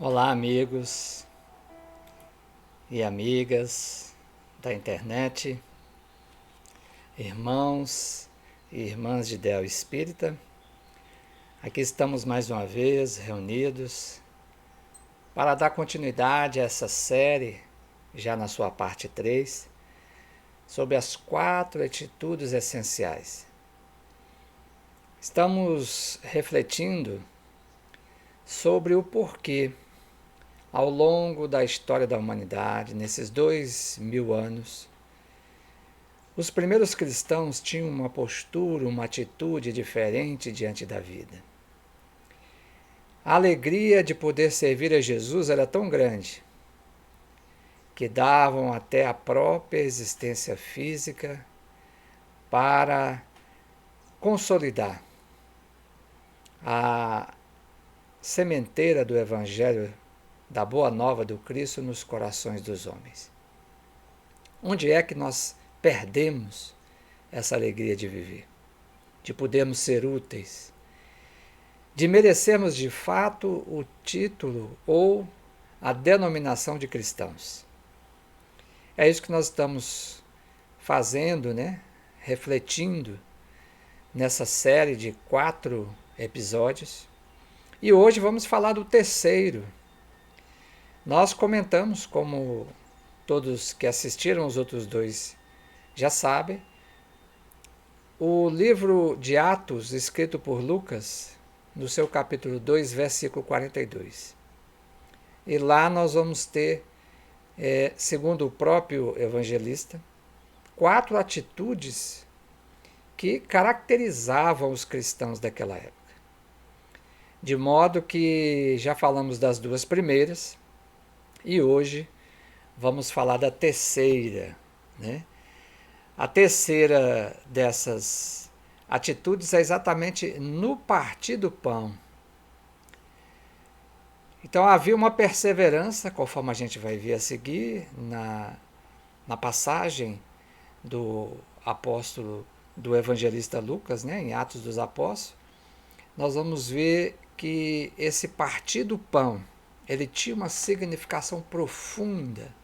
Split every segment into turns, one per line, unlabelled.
Olá, amigos e amigas da internet, irmãos e irmãs de Ideal Espírita. Aqui estamos mais uma vez reunidos para dar continuidade a essa série, já na sua parte 3, sobre as 4 atitudes essenciais. Estamos refletindo sobre o porquê, ao longo da história da humanidade, nesses 2000 anos, os primeiros cristãos tinham uma postura, uma atitude diferente diante da vida. A alegria de poder servir a Jesus era tão grande que davam até a própria existência física para consolidar a sementeira do Evangelho da Boa Nova do Cristo nos corações dos homens. Onde é que nós perdemos essa alegria de viver, de podermos ser úteis, de merecermos de fato o título ou a denominação de cristãos? É isso que nós estamos fazendo, refletindo nessa série de 4 episódios. E hoje vamos falar do terceiro. Nós comentamos, como todos que assistiram os outros 2 já sabem, o livro de Atos, escrito por Lucas, no seu capítulo 2, versículo 42. E lá nós vamos ter, segundo o próprio evangelista, 4 atitudes que caracterizavam os cristãos daquela época. De modo que já falamos das 2 primeiras e hoje vamos falar da terceira, A terceira dessas atitudes é exatamente no partir do pão. Então havia uma perseverança, conforme a gente vai ver a seguir, na passagem do apóstolo, do evangelista Lucas, em Atos dos Apóstolos. Nós vamos ver que esse partir do pão, ele tinha uma significação profunda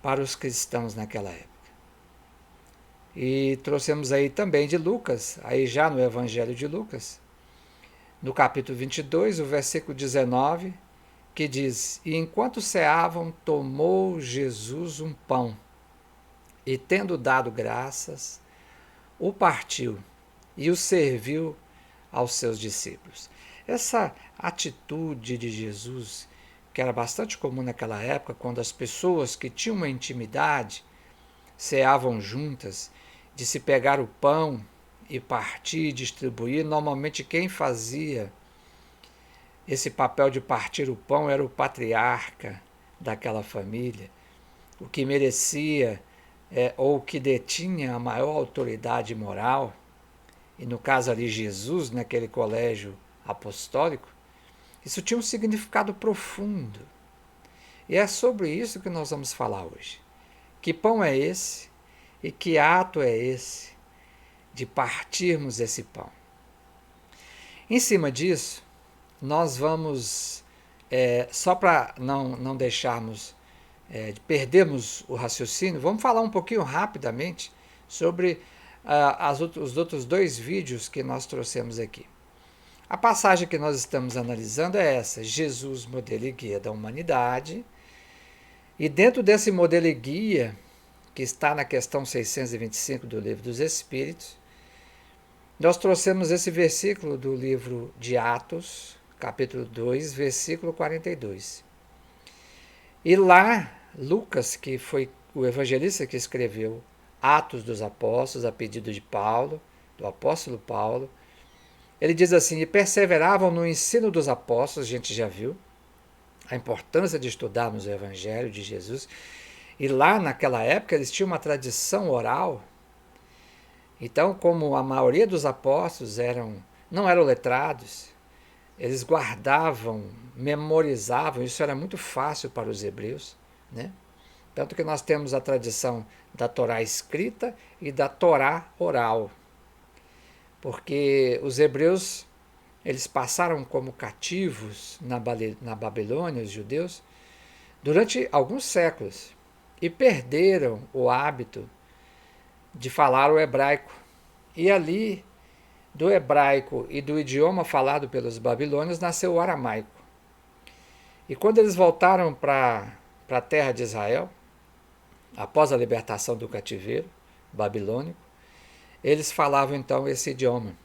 para os cristãos naquela época. E trouxemos aí também de Lucas, aí já no Evangelho de Lucas, no capítulo 22, o versículo 19, que diz: E enquanto ceavam, tomou Jesus um pão, e tendo dado graças, o partiu e o serviu aos seus discípulos. Essa atitude de Jesus, que era bastante comum naquela época, quando as pessoas que tinham uma intimidade ceavam juntas, de se pegar o pão e partir e distribuir. Normalmente quem fazia esse papel de partir o pão era o patriarca daquela família, o que merecia ou que detinha a maior autoridade moral, e no caso ali Jesus, naquele colégio apostólico. Isso tinha um significado profundo. E é sobre isso que nós vamos falar hoje. Que pão é esse e que ato é esse de partirmos esse pão? Em cima disso, nós vamos, só para não deixarmos, perdermos o raciocínio, vamos falar um pouquinho rapidamente sobre os outros 2 vídeos que nós trouxemos aqui. A passagem que nós estamos analisando é essa: Jesus, modelo e guia da humanidade. E dentro desse modelo e guia, que está na questão 625 do Livro dos Espíritos, nós trouxemos esse versículo do livro de Atos, capítulo 2, versículo 42. E lá, Lucas, que foi o evangelista que escreveu Atos dos Apóstolos, a pedido de Paulo, do apóstolo Paulo, ele diz assim: e perseveravam no ensino dos apóstolos. A gente já viu a importância de estudarmos o Evangelho de Jesus. E lá naquela época eles tinham uma tradição oral. Então, como a maioria dos apóstolos não eram letrados, eles guardavam, memorizavam, isso era muito fácil para os hebreus, Tanto que nós temos a tradição da Torá escrita e da Torá oral. Porque os hebreus eles passaram como cativos na Babilônia, os judeus, durante alguns séculos e perderam o hábito de falar o hebraico. E ali, do hebraico e do idioma falado pelos babilônios, nasceu o aramaico. E quando eles voltaram para a terra de Israel, após a libertação do cativeiro babilônico, eles falavam então esse idioma.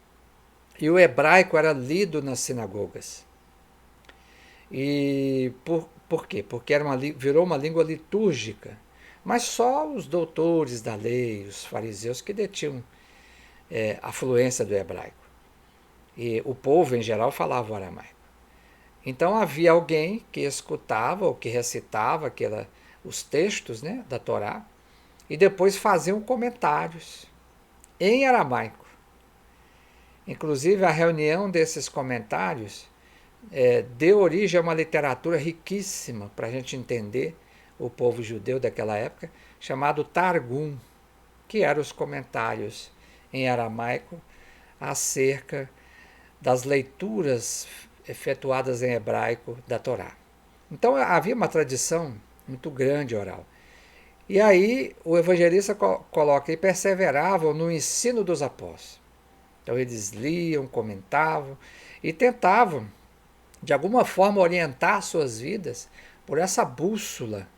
E o hebraico era lido nas sinagogas. E por quê? Porque virou uma língua litúrgica. Mas só os doutores da lei, os fariseus, que detinham a fluência do hebraico. E o povo, em geral, falava o aramaico. Então havia alguém que escutava ou que recitava os textos, né, da Torá e depois faziam comentários em aramaico. Inclusive, a reunião desses comentários deu origem a uma literatura riquíssima para a gente entender o povo judeu daquela época, chamado Targum, que eram os comentários em aramaico acerca das leituras efetuadas em hebraico da Torá. Então havia uma tradição muito grande oral. E aí o evangelista coloca e perseveravam no ensino dos apóstolos. Então eles liam, comentavam e tentavam, de alguma forma, orientar suas vidas por essa bússola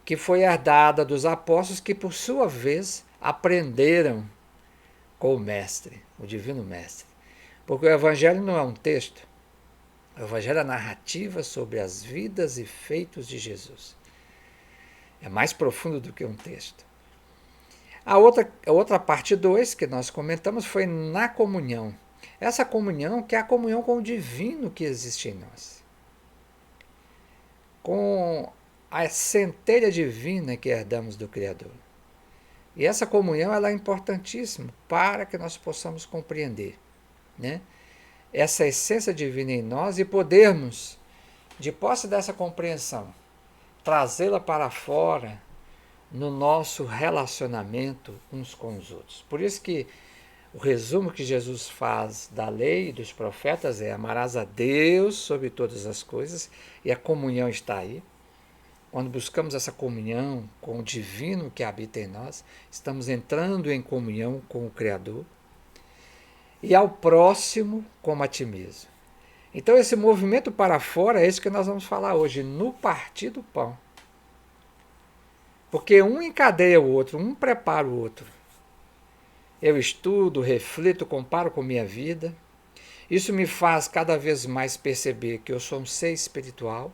que foi herdada dos apóstolos, que por sua vez aprenderam com o Mestre, o Divino Mestre. Porque o Evangelho não é um texto, o Evangelho é a narrativa sobre as vidas e feitos de Jesus. É mais profundo do que um texto. A outra parte 2 que nós comentamos foi na comunhão. Essa comunhão que é a comunhão com o divino que existe em nós. Com a centelha divina que herdamos do Criador. E essa comunhão ela é importantíssima para que nós possamos compreender, né, essa essência divina em nós e podermos, de posse dessa compreensão, trazê-la para fora no nosso relacionamento uns com os outros. Por isso que o resumo que Jesus faz da lei e dos profetas é: amarás a Deus sobre todas as coisas, e a comunhão está aí. Quando buscamos essa comunhão com o divino que habita em nós, estamos entrando em comunhão com o Criador. E ao próximo como a ti mesmo. Então esse movimento para fora é isso que nós vamos falar hoje, no partir do pão. Porque um encadeia o outro, um prepara o outro. Eu estudo, reflito, comparo com minha vida. Isso me faz cada vez mais perceber que eu sou um ser espiritual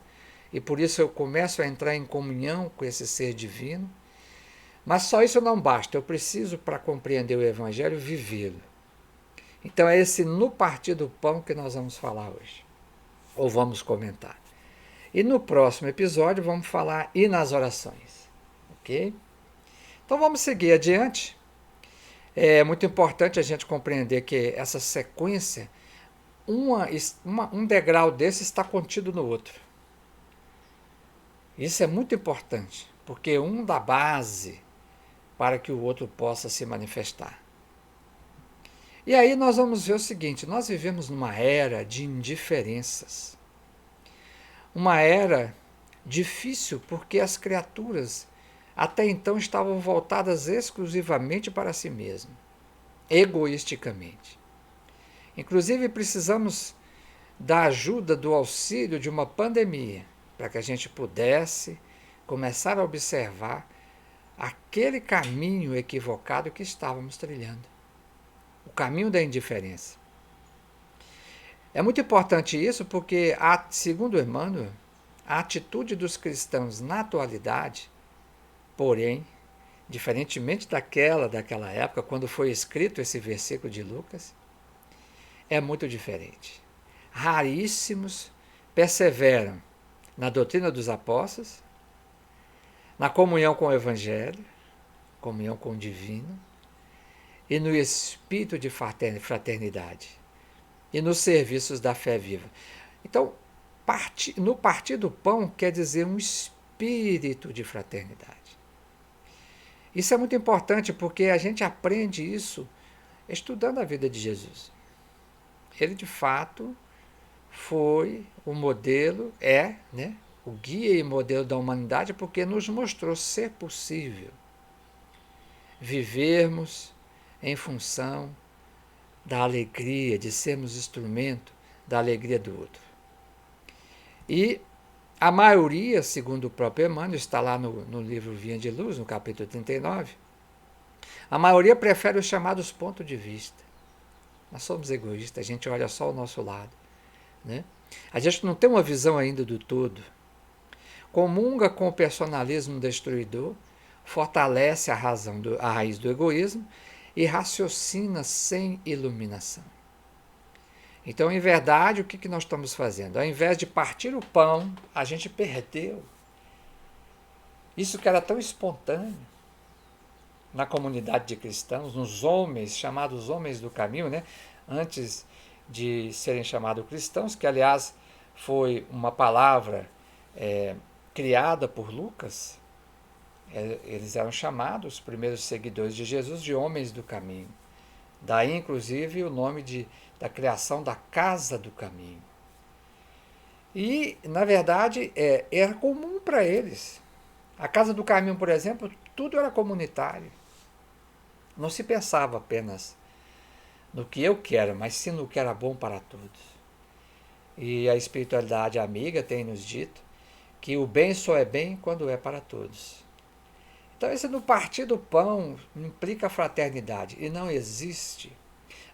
e por isso eu começo a entrar em comunhão com esse ser divino. Mas só isso não basta, eu preciso, para compreender o Evangelho, vivê-lo. Então é esse no partir do pão que nós vamos falar hoje, ou vamos comentar. E no próximo episódio vamos falar e nas orações, ok? Então vamos seguir adiante. É muito importante a gente compreender que essa sequência, um degrau desse está contido no outro. Isso é muito importante, porque um dá base para que o outro possa se manifestar. E aí nós vamos ver o seguinte: nós vivemos numa era de indiferenças. Uma era difícil porque as criaturas até então estavam voltadas exclusivamente para si mesmas, egoisticamente. Inclusive precisamos da ajuda, do auxílio de uma pandemia, para que a gente pudesse começar a observar aquele caminho equivocado que estávamos trilhando. O caminho da indiferença. É muito importante isso porque, segundo Emmanuel, a atitude dos cristãos na atualidade, porém, diferentemente daquela época, quando foi escrito esse versículo de Lucas, é muito diferente. Raríssimos perseveram na doutrina dos apóstolos, na comunhão com o Evangelho, comunhão com o divino, e no espírito de fraternidade, e nos serviços da fé viva. Então, no partir do pão quer dizer um espírito de fraternidade. Isso é muito importante porque a gente aprende isso estudando a vida de Jesus. ele de fato foi o modelo, né, o guia e modelo da humanidade, porque nos mostrou ser possível vivermos em função da alegria, de sermos instrumento da alegria do outro. E a maioria, segundo o próprio Emmanuel, está lá no livro Vinha de Luz, no capítulo 39, a maioria prefere os chamados pontos de vista. Nós somos egoístas, a gente olha só o nosso lado, né? A gente não tem uma visão ainda do todo. Comunga com o personalismo destruidor, fortalece a raiz do egoísmo e raciocina sem iluminação. Então, em verdade, o que nós estamos fazendo? Ao invés de partir o pão, a gente perdeu isso que era tão espontâneo na comunidade de cristãos, nos homens, chamados homens do caminho, né? Antes de serem chamados cristãos, que aliás foi uma palavra criada por Lucas. Eles eram chamados, os primeiros seguidores de Jesus, de homens do caminho. Daí, inclusive, o nome da criação da Casa do Caminho. E, na verdade, era comum para eles. A Casa do Caminho, por exemplo, tudo era comunitário. Não se pensava apenas no que eu quero, mas sim no que era bom para todos. E a espiritualidade amiga tem nos dito que o bem só é bem quando é para todos. Então, esse no partir do pão implica fraternidade. E não existe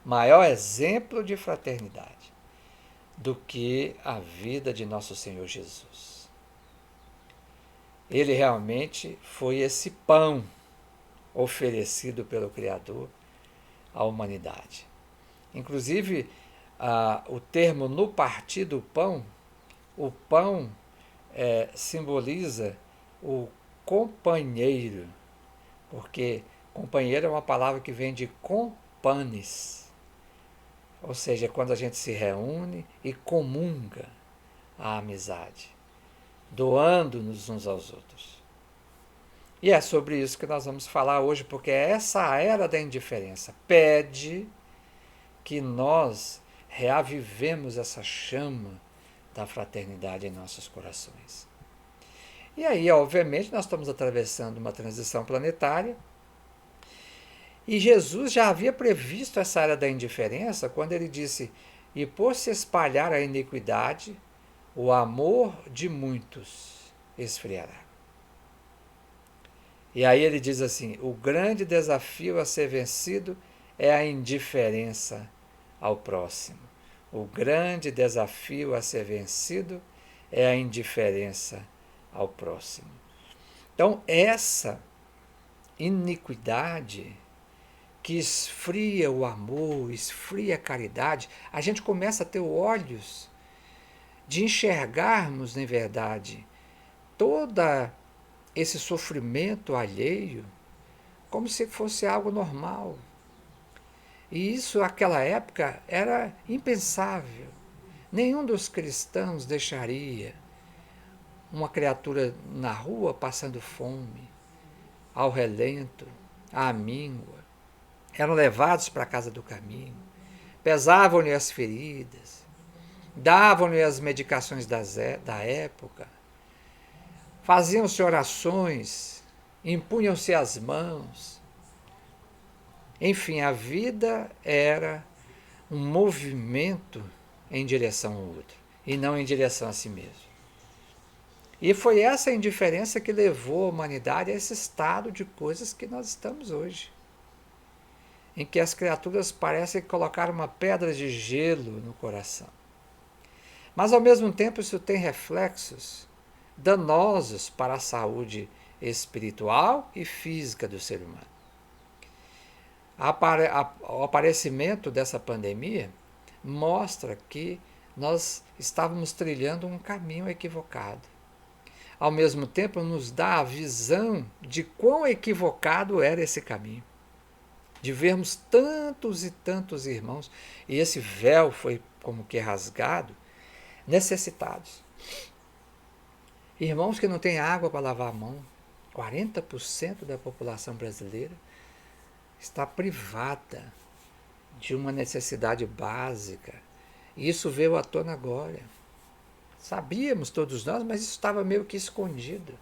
maior exemplo de fraternidade do que a vida de nosso Senhor Jesus. Ele realmente foi esse pão oferecido pelo Criador à humanidade. Inclusive, o termo no partir do pão, o pão simboliza o companheiro, porque companheiro é uma palavra que vem de companes, ou seja, quando a gente se reúne e comunga a amizade, doando-nos uns aos outros. E é sobre isso que nós vamos falar hoje, porque essa era da indiferença pede que nós reavivemos essa chama da fraternidade em nossos corações. E aí, obviamente, nós estamos atravessando uma transição planetária e Jesus já havia previsto essa era da indiferença quando ele disse: e por se espalhar a iniquidade, o amor de muitos esfriará. E aí ele diz assim: o grande desafio a ser vencido é a indiferença ao próximo. O grande desafio a ser vencido é a indiferença ao próximo. Então, essa iniquidade que esfria o amor, esfria a caridade, a gente começa a ter olhos de enxergarmos, na verdade, todo esse sofrimento alheio como se fosse algo normal. E isso, naquela época, era impensável. Nenhum dos cristãos deixaria uma criatura na rua passando fome, ao relento, à míngua. Eram levados para a casa do caminho, pesavam-lhe as feridas, davam-lhe as medicações da época, faziam-se orações, impunham-se as mãos. Enfim, a vida era um movimento em direção ao outro, e não em direção a si mesmo. E foi essa indiferença que levou a humanidade a esse estado de coisas que nós estamos hoje, em que as criaturas parecem colocar uma pedra de gelo no coração. Mas, ao mesmo tempo, isso tem reflexos danosos para a saúde espiritual e física do ser humano. O aparecimento dessa pandemia mostra que nós estávamos trilhando um caminho equivocado. Ao mesmo tempo, nos dá a visão de quão equivocado era esse caminho. De vermos tantos e tantos irmãos, e esse véu foi como que rasgado, necessitados. Irmãos que não têm água para lavar a mão. 40% da população brasileira está privada de uma necessidade básica, E isso veio à tona agora. Sabíamos todos nós, mas isso estava meio que escondido.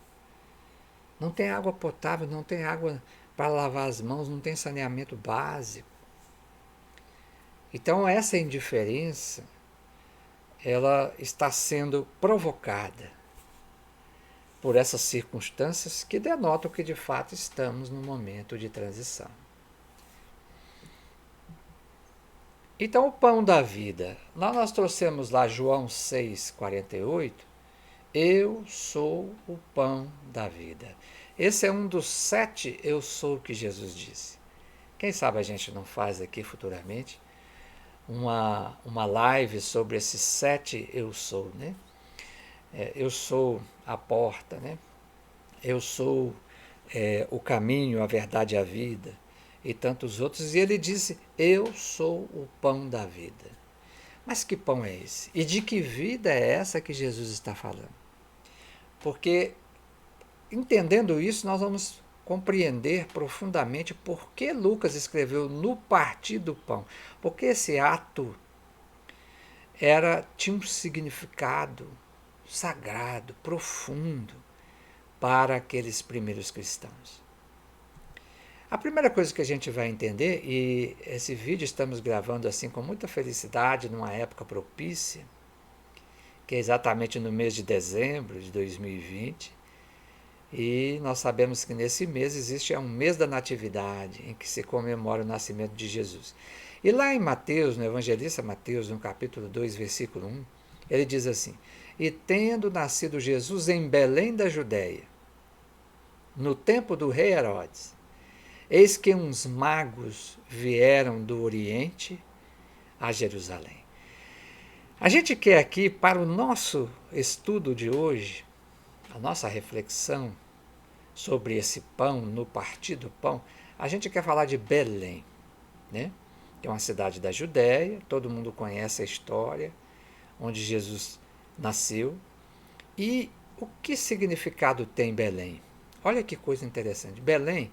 Não tem água potável, não tem água para lavar as mãos, não tem saneamento básico. Então essa indiferença, ela está sendo provocada por essas circunstâncias que denotam que de fato estamos num momento de transição. Então o pão da vida, nós trouxemos lá João 6,48, eu sou o pão da vida. Esse é um dos 7 eu sou que Jesus disse. Quem sabe a gente não faz aqui futuramente uma live sobre esses 7 eu sou, né? Eu sou a porta, né? Eu sou o caminho, a verdade e a vida, e tantos outros. E ele disse, eu sou o pão da vida. Mas que pão é esse? E de que vida é essa que Jesus está falando? Porque, entendendo isso, nós vamos compreender profundamente por que Lucas escreveu no partir do pão. Porque esse ato tinha um significado sagrado, profundo, para aqueles primeiros cristãos. A primeira coisa que a gente vai entender, e esse vídeo estamos gravando assim com muita felicidade, numa época propícia, que é exatamente no mês de dezembro de 2020, e nós sabemos que nesse mês existe um mês da Natividade, em que se comemora o nascimento de Jesus. E lá em Mateus, no evangelista Mateus, no capítulo 2, versículo 1, ele diz assim, e tendo nascido Jesus em Belém da Judéia, no tempo do rei Herodes, eis que uns magos vieram do Oriente a Jerusalém. A gente quer aqui, para o nosso estudo de hoje, a nossa reflexão sobre esse pão, no partir do pão, a gente quer falar de Belém, né? Que é uma cidade da Judéia, todo mundo conhece a história, onde Jesus nasceu. E o que significado tem Belém? Olha que coisa interessante. Belém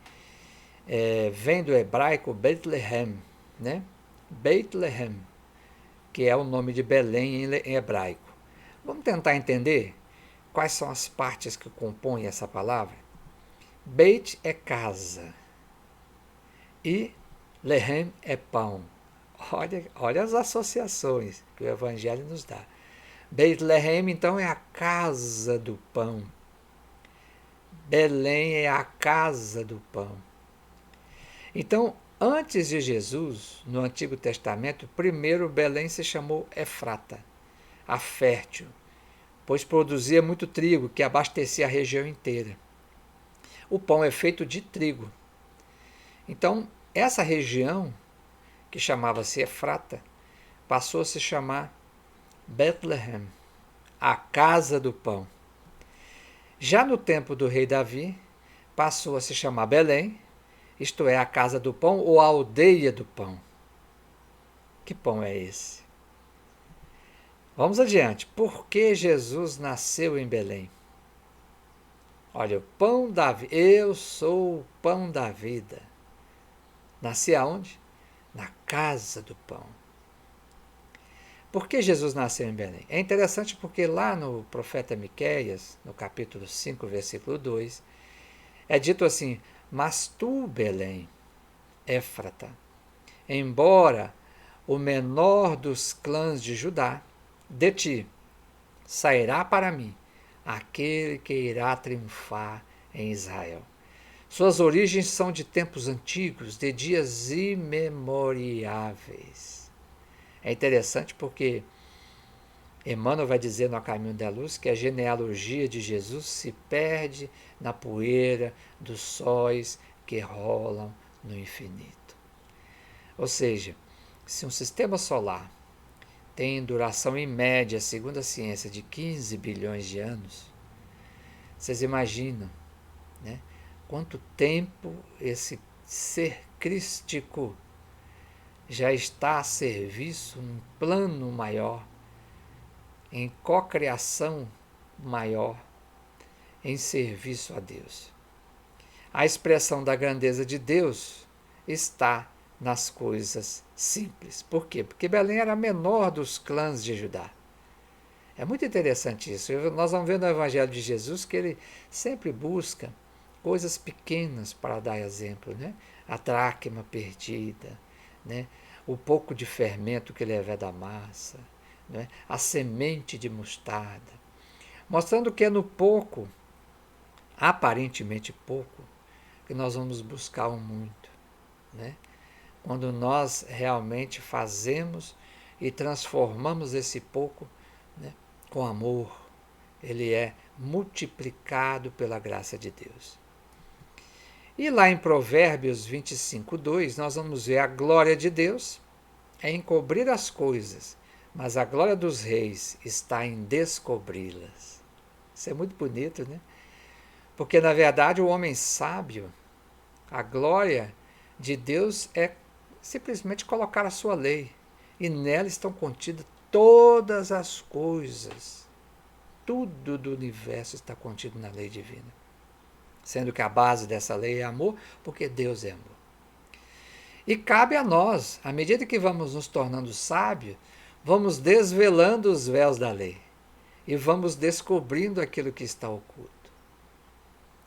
vem do hebraico Bethlehem, né? Bethlehem, que é o nome de Belém em hebraico. Vamos tentar entender quais são as partes que compõem essa palavra? Beit é casa e Lehem é pão. Olha as associações que o Evangelho nos dá. Bethlehem, então, é a casa do pão. Belém é a casa do pão. Então, antes de Jesus, no Antigo Testamento, primeiro Belém se chamou Efrata, a fértil, pois produzia muito trigo, que abastecia a região inteira. O pão é feito de trigo. Então, essa região, que chamava-se Efrata, passou a se chamar Bethlehem, a casa do pão. Já no tempo do rei Davi, passou a se chamar Belém, isto é, a casa do pão ou a aldeia do pão. Que pão é esse? Vamos adiante. Por que Jesus nasceu em Belém? Olha, o pão da vida. Eu sou o pão da vida. Nasci aonde? Na casa do pão. Por que Jesus nasceu em Belém? É interessante porque lá no profeta Miqueias, no capítulo 5, versículo 2, é dito assim, mas tu, Belém, Éfrata, embora o menor dos clãs de Judá, de ti sairá para mim aquele que irá triunfar em Israel. Suas origens são de tempos antigos, de dias imemoriáveis. É interessante porque Emmanuel vai dizer no A Caminho da Luz que a genealogia de Jesus se perde na poeira dos sóis que rolam no infinito. Ou seja, se um sistema solar tem duração em média, segundo a ciência, de 15 bilhões de anos, vocês imaginam, né, quanto tempo esse ser crístico já está a serviço, um plano maior, em cocriação maior, em serviço a Deus. A expressão da grandeza de Deus está nas coisas simples. Por quê? Porque Belém era a menor dos clãs de Judá. É muito interessante isso. Nós vamos ver no Evangelho de Jesus que ele sempre busca coisas pequenas para dar exemplo, né? A dracma perdida, né? O pouco de fermento que leva da massa, né? A semente de mostarda, mostrando que é no pouco, aparentemente pouco, que nós vamos buscar o muito, né? Quando nós realmente fazemos e transformamos esse pouco, né, com amor, ele é multiplicado pela graça de Deus. E lá em Provérbios 25:2, nós vamos ver a glória de Deus é encobrir as coisas, mas a glória dos reis está em descobri-las. Isso é muito bonito, né? Porque, na verdade, o homem sábio, a glória de Deus é simplesmente colocar a sua lei. E nela estão contidas todas as coisas. Tudo do universo está contido na lei divina. Sendo que a base dessa lei é amor, porque Deus é amor. E cabe a nós, à medida que vamos nos tornando sábios, vamos desvelando os véus da lei. E vamos descobrindo aquilo que está oculto.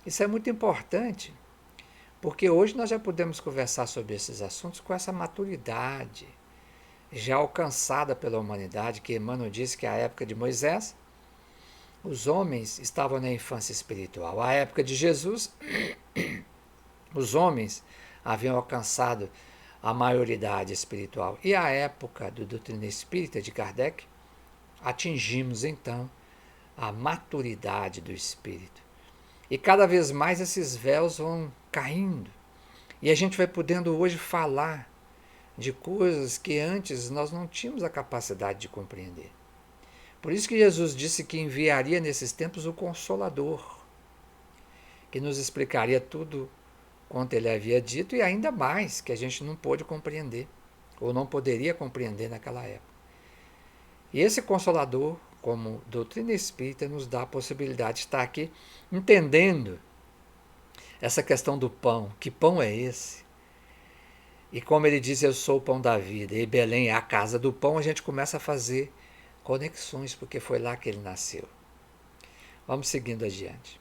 Isso é muito importante, porque hoje nós já podemos conversar sobre esses assuntos com essa maturidade já alcançada pela humanidade, que Emmanuel disse que a época de Moisés, os homens estavam na infância espiritual. A época de Jesus, os homens haviam alcançado a maioridade espiritual. E a época do doutrina espírita de Kardec, atingimos então a maturidade do espírito. E cada vez mais esses véus vão caindo. E a gente vai podendo hoje falar de coisas que antes nós não tínhamos a capacidade de compreender. Por isso que Jesus disse que enviaria nesses tempos o Consolador, que nos explicaria tudo quanto ele havia dito e ainda mais que a gente não pôde compreender, ou não poderia compreender naquela época. E esse Consolador, como doutrina espírita, nos dá a possibilidade de estar aqui entendendo essa questão do pão. Que pão é esse? E como ele diz, eu sou o pão da vida, e Belém é a casa do pão, a gente começa a fazer conexões, porque foi lá que ele nasceu. Vamos seguindo adiante.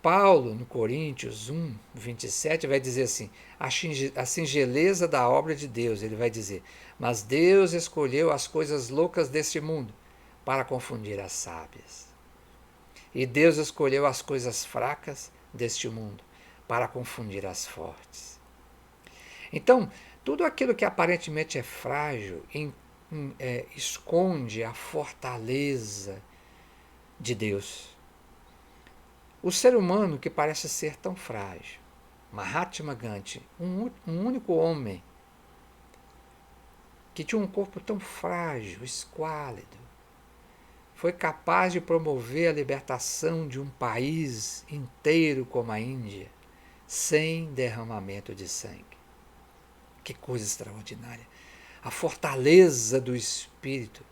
Paulo, no Coríntios 1, 27, vai dizer assim, a singeleza da obra de Deus, ele vai dizer, mas Deus escolheu as coisas loucas deste mundo para confundir as sábias. E Deus escolheu as coisas fracas deste mundo para confundir as fortes. Então, tudo aquilo que aparentemente é frágil esconde a fortaleza de Deus. O ser humano que parece ser tão frágil, Mahatma Gandhi, um único homem que tinha um corpo tão frágil, esquálido, foi capaz de promover a libertação de um país inteiro como a Índia, sem derramamento de sangue. Que coisa extraordinária! A fortaleza do espírito,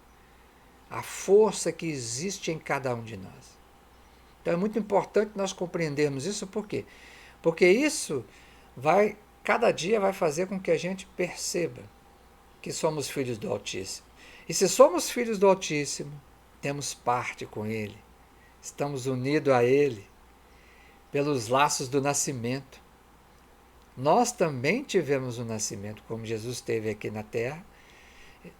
a força que existe em cada um de nós. Então é muito importante nós compreendermos isso, por quê? Porque isso cada dia vai fazer com que a gente perceba que somos filhos do Altíssimo. E se somos filhos do Altíssimo, temos parte com Ele, estamos unidos a Ele pelos laços do nascimento. Nós também tivemos um nascimento, como Jesus teve aqui na Terra,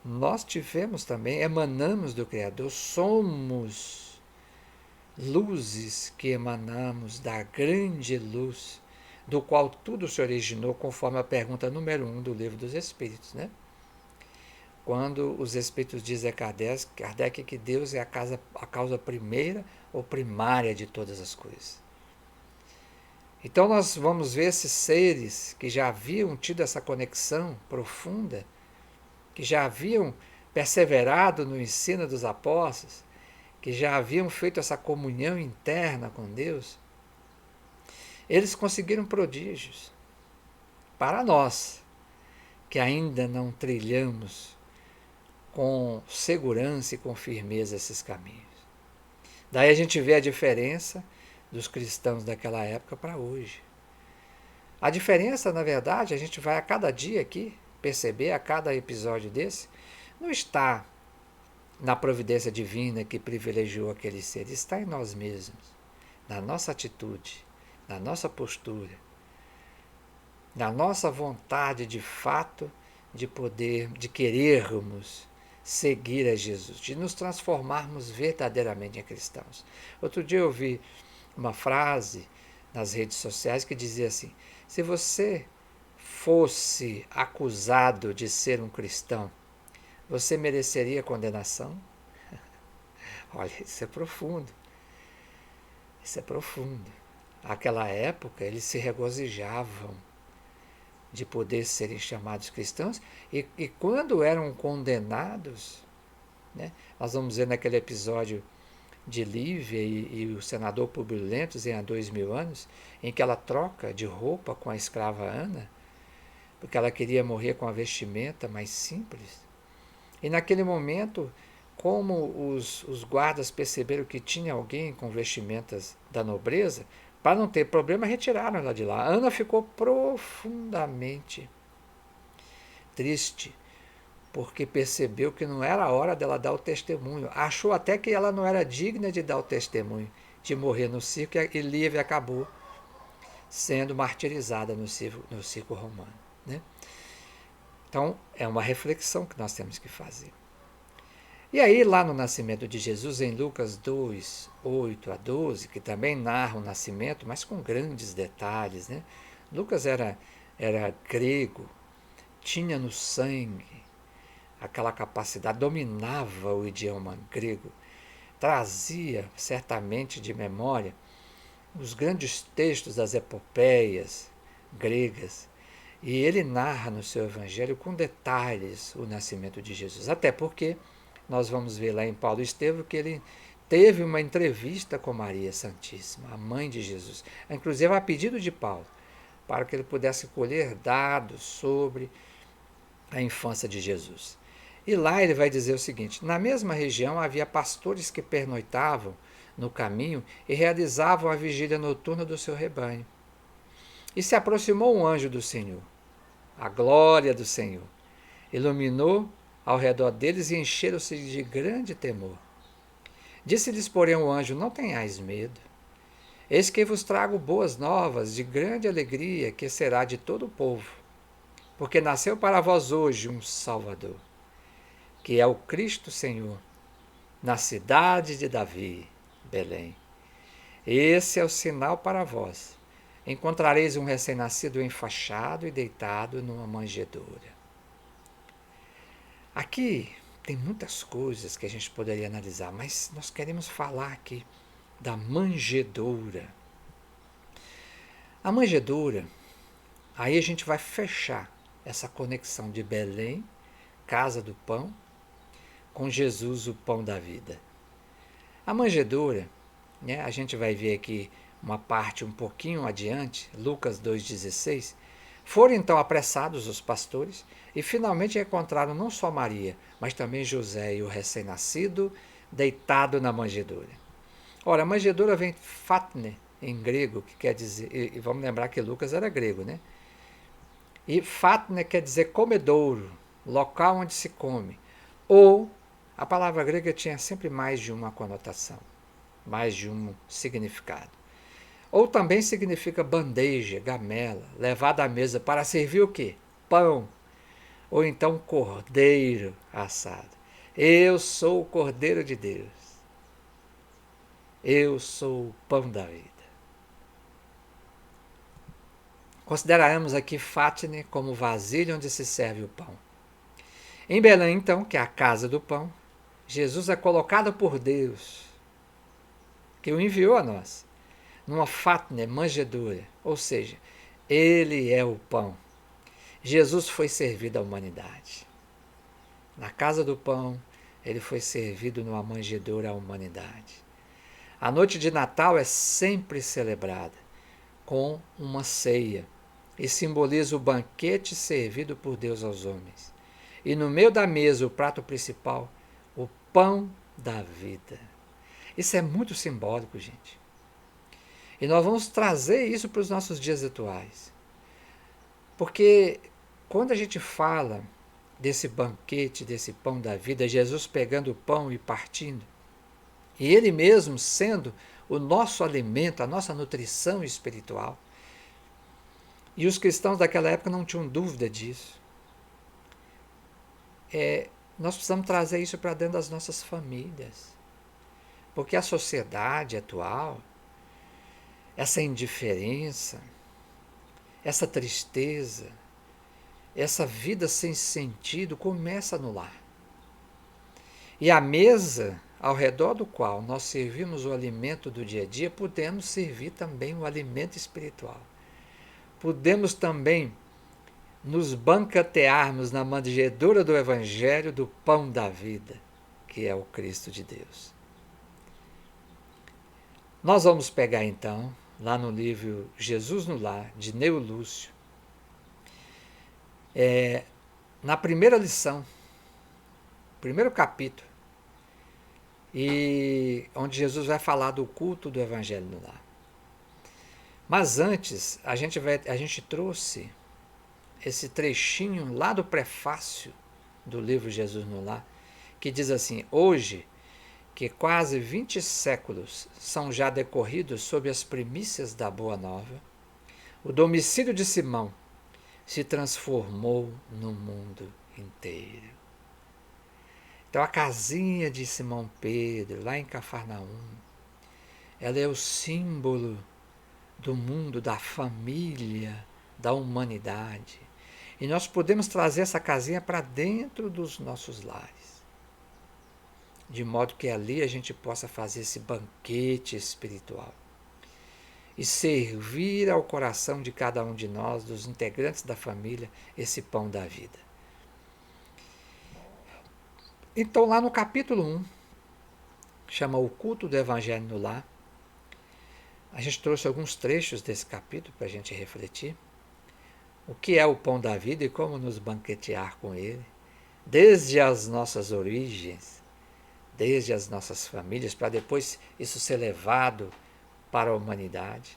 nós tivemos também, emanamos do Criador, somos luzes que emanamos da grande luz, do qual tudo se originou, conforme a pergunta número 1 do Livro dos Espíritos, né? Quando os Espíritos dizem a Kardec que Deus é a causa primeira ou primária de todas as coisas. Então nós vamos ver esses seres que já haviam tido essa conexão profunda, que já haviam perseverado no ensino dos apóstolos, que já haviam feito essa comunhão interna com Deus, eles conseguiram prodígios para nós, que ainda não trilhamos com segurança e com firmeza esses caminhos. Daí a gente vê a diferença dos cristãos daquela época para hoje. A diferença, na verdade, a gente vai a cada dia aqui perceber, a cada episódio desse, não está na providência divina que privilegiou aquele ser, está em nós mesmos, na nossa atitude, na nossa postura, na nossa vontade de fato de poder, de querermos seguir a Jesus, de nos transformarmos verdadeiramente em cristãos. Outro dia eu vi uma frase nas redes sociais que dizia assim: se você fosse acusado de ser um cristão, você mereceria condenação? Olha, isso é profundo. Isso é profundo. Naquela época, eles se regozijavam de poder serem chamados cristãos e quando eram condenados, né, nós vamos ver naquele episódio de Lívia e o senador Publio Lentulus há 2000 anos, em que ela troca de roupa com a escrava Ana, porque ela queria morrer com a vestimenta mais simples. E naquele momento, como os guardas perceberam que tinha alguém com vestimentas da nobreza, para não ter problema, retiraram ela de lá. Ana ficou profundamente triste, porque percebeu que não era a hora dela dar o testemunho. Achou até que ela não era digna de dar o testemunho, de morrer no circo, e Lívia acabou sendo martirizada no circo romano. Né? Então, é uma reflexão que nós temos que fazer. E aí, lá no nascimento de Jesus, em Lucas 2, 8 a 12, que também narra o nascimento, mas com grandes detalhes, né? Lucas era grego, tinha no sangue aquela capacidade, dominava o idioma grego, trazia certamente de memória os grandes textos das epopeias gregas, e ele narra no seu evangelho com detalhes o nascimento de Jesus, até porque nós vamos ver lá em Paulo Estevão que ele teve uma entrevista com Maria Santíssima, a mãe de Jesus, inclusive a pedido de Paulo, para que ele pudesse colher dados sobre a infância de Jesus. E lá ele vai dizer o seguinte: na mesma região havia pastores que pernoitavam no caminho e realizavam a vigília noturna do seu rebanho. E se aproximou um anjo do Senhor, a glória do Senhor, iluminou ao redor deles e encheram-se de grande temor. Disse-lhes, porém, o anjo: não tenhais medo. Eis que vos trago boas novas de grande alegria, que será de todo o povo. Porque nasceu para vós hoje um Salvador, que é o Cristo Senhor, na cidade de Davi, Belém. Esse é o sinal para vós. Encontrareis um recém-nascido enfaixado e deitado numa manjedoura. Aqui tem muitas coisas que a gente poderia analisar, mas nós queremos falar aqui da manjedoura. A manjedoura, aí a gente vai fechar essa conexão de Belém, casa do pão, com Jesus, o pão da vida. A manjedoura, né, a gente vai ver aqui uma parte um pouquinho adiante, Lucas 2,16, foram então apressados os pastores e finalmente encontraram não só Maria, mas também José e o recém-nascido deitado na manjedoura. Ora, a manjedoura vem fatne em grego, que quer dizer, e vamos lembrar que Lucas era grego, né? E fatne quer dizer comedouro, local onde se come. Ou a palavra grega tinha sempre mais de uma conotação, mais de um significado. Ou também significa bandeja, gamela, levada à mesa para servir o quê? Pão. Ou então cordeiro assado. Eu sou o Cordeiro de Deus. Eu sou o pão da vida. Consideraremos aqui Fatne como vasilha onde se serve o pão. Em Belém, então, que é a casa do pão, Jesus é colocado por Deus, que o enviou a nós, numa fatne, manjedoura, ou seja, ele é o pão. Jesus foi servido à humanidade. Na casa do pão, ele foi servido numa manjedoura à humanidade. A noite de Natal é sempre celebrada com uma ceia e simboliza o banquete servido por Deus aos homens. E no meio da mesa, o prato principal, o pão da vida. Isso é muito simbólico, gente. E nós vamos trazer isso para os nossos dias atuais. Porque quando a gente fala desse banquete, desse pão da vida, Jesus pegando o pão e partindo, e ele mesmo sendo o nosso alimento, a nossa nutrição espiritual. E os cristãos daquela época não tinham dúvida disso. Nós precisamos trazer isso para dentro das nossas famílias. Porque a sociedade atual, essa indiferença, essa tristeza, essa vida sem sentido começa no lar. E a mesa ao redor do qual nós servimos o alimento do dia a dia, podemos servir também o alimento espiritual. Podemos também nos banquetearmos na manjedoura do Evangelho do pão da vida, que é o Cristo de Deus. Nós vamos pegar então, lá no livro Jesus no Lar, de Neo Lúcio, na primeira lição, primeiro capítulo, e onde Jesus vai falar do culto do Evangelho no Lar. Mas antes, a gente trouxe esse trechinho lá do prefácio do livro Jesus no Lar, que diz assim: hoje, que quase 20 séculos são já decorridos sob as primícias da Boa Nova, o domicílio de Simão se transformou no mundo inteiro. Então a casinha de Simão Pedro, lá em Cafarnaum, ela é o símbolo do mundo, da família, da humanidade. E nós podemos trazer essa casinha para dentro dos nossos lares, de modo que ali a gente possa fazer esse banquete espiritual e servir ao coração de cada um de nós, dos integrantes da família, esse pão da vida. Então, lá no capítulo 1, chama o culto do Evangelho no Lar, a gente trouxe alguns trechos desse capítulo para a gente refletir. O que é o pão da vida e como nos banquetear com ele, desde as nossas origens, desde as nossas famílias, para depois isso ser levado para a humanidade.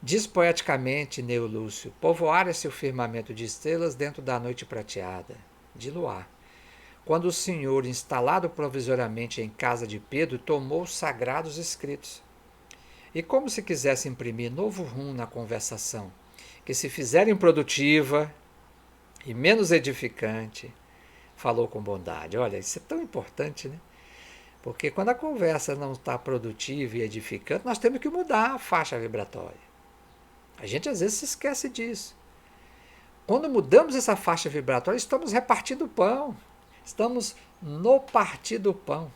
Diz poeticamente Neo Lúcio: povoara-se o firmamento de estrelas dentro da noite prateada, de luar, quando o Senhor, instalado provisoriamente em casa de Pedro, tomou os sagrados escritos. E como se quisesse imprimir novo rumo na conversação, que se fizer improdutiva e menos edificante, falou com bondade. Olha, isso é tão importante, né? Porque quando a conversa não está produtiva e edificante, nós temos que mudar a faixa vibratória. A gente às vezes se esquece disso. Quando mudamos essa faixa vibratória, estamos repartindo o pão. Estamos no partir do pão,